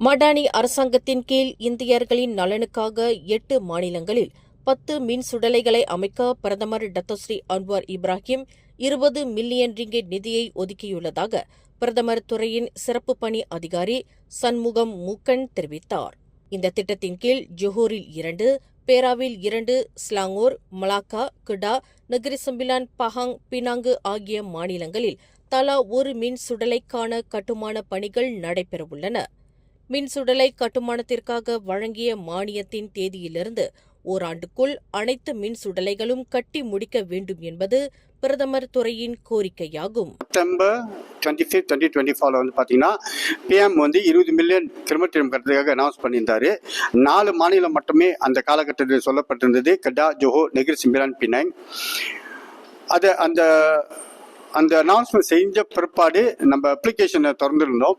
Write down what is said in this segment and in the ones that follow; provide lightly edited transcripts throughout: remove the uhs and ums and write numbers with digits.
மடானி அரசாங்கத்தின் கீழ் இந்தியர்களின் நலனுக்காக 8 மாநிலங்களில் 10 மின் சுடலைகளை அமைக்க பிரதமர் Datuk Seri Anwar Ibrahim 20 million ringgit நிதியை ஒதுக்கியுள்ளதாக பிரதமர் துறையின் சிறப்பு பணி அதிகாரி சண்முகம் மூக்கன் தெரிவித்தார். இந்த திட்டத்தின் கீழ் ஜொஹூரில் 2, பேராவில் 2, ஸ்லாங்கூர், மலாக்கா, கிடா, நெகிரி சம்பிலான், பஹாங், பினாங்கு ஆகிய மாநிலங்களில் தலா ஒரு மின் சுடலைக்கான கட்டுமான பணிகள் நடைபெறவுள்ளன. மின் சுடலை கட்டுமானத்திற்காக வழங்கிய மானியத்தின் தேதியிலிருந்து ஓராண்டுக்குள் அனைத்து மின் சுடலைகளும் கட்டி முடிக்க வேண்டும் என்பது பிரதமர் துறையின் கோரிக்கையாகும். செப்டம்பர் 25, 2024 வந்து பார்த்தீங்கன்னா பிஎம் வந்து 20 மில்லியன் கிலோமீட்டர் கட்டுறதுக்காக அனௌன்ஸ் பண்ணியிருந்தாரு. 4 மாநிலம் மட்டுமே அந்த காலகட்டத்தில் சொல்லப்பட்டிருந்தது: கடா, ஜொஹூர், நெகிரி சம்பிலான், பினாங். அந்த அனௌன்ஸ்மெண்ட் செஞ்ச பிற்பாடு நம்ம அப்ளிகேஷனை திறந்துருந்தோம்.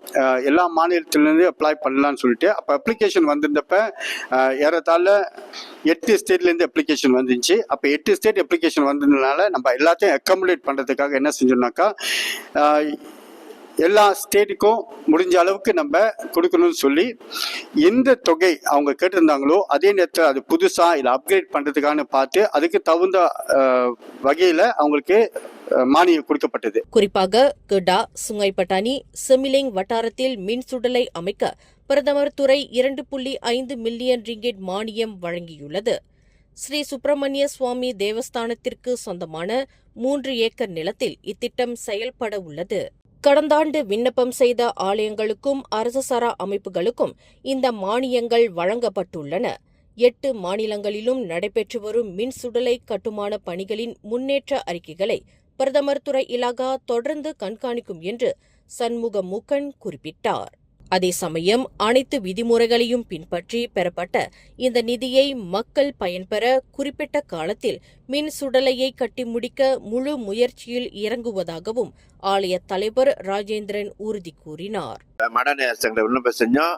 எல்லா மாநிலத்திலேருந்து அப்ளை பண்ணலான்னு சொல்லிட்டு. அப்போ அப்ளிகேஷன் வந்திருந்தப்ப ஏறத்தாழ 8 ஸ்டேட்லேருந்து அப்ளிகேஷன் வந்துச்சு. அப்போ 8 ஸ்டேட் அப்ளிகேஷன் வந்ததுனால நம்ம எல்லாத்தையும் அக்காமடேட் பண்ணுறதுக்காக என்ன செஞ்சோம்னாக்கா, எல்லா ஸ்டேட்டுக்கும் முடிஞ்ச அளவுக்கு நம்ம கொடுக்கணும்னு சொல்லி எந்த தொகை அவங்க கேட்டிருந்தாங்களோ அதே நேரத்தில் அது புதுசாக இல்லை அப்கிரேட் பண்ணுறதுக்கான பார்த்து அதுக்கு தகுந்த வகையில் அவங்களுக்கு மானியம் கொடுக்கப்பட்டது. குறிப்பாக கிடா, சுங்கைப்பட்டாணி, செமிலிங் வட்டாரத்தில் மின் சுடலை அமைக்க பிரதமர் துறை 2.5 மில்லியன் ரிங்கெட் மானியம் வழங்கியுள்ளது. ஸ்ரீ சுப்பிரமணிய சுவாமி தேவஸ்தானத்திற்கு சொந்தமான 3 ஏக்கர் நிலத்தில் இத்திட்டம் செயல்பட உள்ளது. கடந்த ஆண்டு விண்ணப்பம் செய்த ஆலயங்களுக்கும் அரசு சாரா அமைப்புகளுக்கும் இந்த மானியங்கள் வழங்கப்பட்டுள்ளன. 8 மாநிலங்களிலும் நடைபெற்று வரும் மின் சுடலை கட்டுமான பணிகளின் முன்னேற்ற அறிக்கைகளை பிரதமர் துறை இலாகா தொடர்ந்து கண்காணிக்கும் என்று சண்முக மூக்கன் குறிப்பிட்டார். அதே சமயம் அனைத்து விதிமுறைகளையும் பின்பற்றி பெறப்பட்ட இந்த நிதியை மக்கள் பயன்பெற குறிப்பிட்ட காலத்தில் மின் சுடலையை கட்டி முடிக்க முழு முயற்சியில் இறங்குவதாகவும் ஆலய தலைவர் ராஜேந்திரன் உறுதி கூறினார். மடானி அரசாங்க விண்ணப்பம் செஞ்சோம்.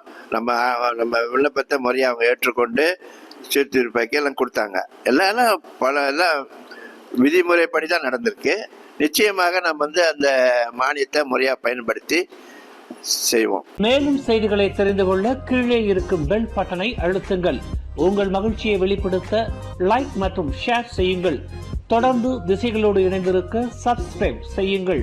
நம்ம விண்ணப்பத்தை முறையை அவங்க ஏற்றுக்கொண்டு சீர்திருப்பாக்கி எல்லாம் கொடுத்தாங்க. எல்லாம் விதிமுறைப்படி தான் நடந்திருக்கு. நிச்சயமாக நம்ம அந்த மானியத்தை முறையாக பயன்படுத்தி செய்வோம். மேலும் செய்திகளை தெரிந்து கொள்ள கீழே இருக்கும் பெல் பட்டனை அழுத்துங்கள். உங்கள் மகிழ்ச்சியை வெளிப்படுத்த லைக் மற்றும் ஷேர் செய்யுங்கள். தொடர்ந்து திசைகளோடு இணைந்திருக்க சப்ஸ்கிரைப் செய்யுங்கள்.